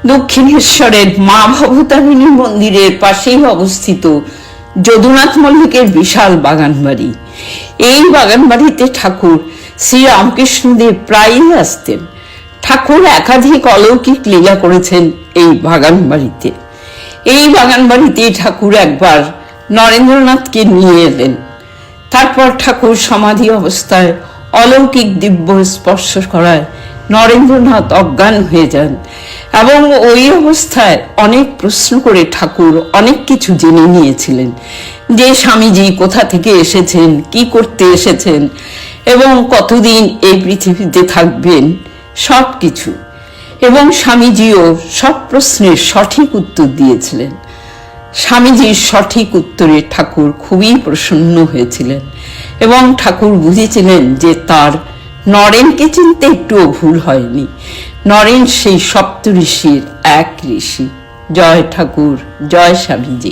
দক্ষিণেশ্বরের মা ভবতারিণী মন্দিরের পাশেই অবস্থিত যদুনাথ মল্লিকের বিশাল বাগান বাড়ি। এই বাগান বাড়িতে ঠাকুর শ্রী রামকৃষ্ণদেব প্রায়ই আসতেন। ঠাকুর একাধিক অলৌকিক লীলা করেছেন এই বাগান বাড়িতে। এই বাগান বাড়িতে ঠাকুর একবার নরেন্দ্রনাথকে নিয়ে এলেন। তারপর ঠাকুর সমাধি অবস্থায় অলৌকিক দিব্য স্পর্শ করায় নরেন্দ্রনাথ অজ্ঞান হয়ে যান এবং ওই অবস্থায় অনেক প্রশ্ন করে ঠাকুর অনেক কিছু জেনে নিয়েছিলেন, যে স্বামীজি কোথা থেকে এসেছেন, কি করতে এসেছেন এবং কতদিন এই পৃথিবীতে থাকবেন, সব কিছু। এবং স্বামীজিও সব প্রশ্নের সঠিক উত্তর দিয়েছিলেন। স্বামীজির সঠিক উত্তরে ঠাকুর খুবই প্রসন্ন হয়েছিলেন এবং ঠাকুর বুঝেছিলেন যে তার নরেনকে চিনতে একটুও ভুল হয়নি। নরেন সেই সপ্ত ঋষির এক ঋষি। জয় ঠাকুর, জয় স্বামীজি।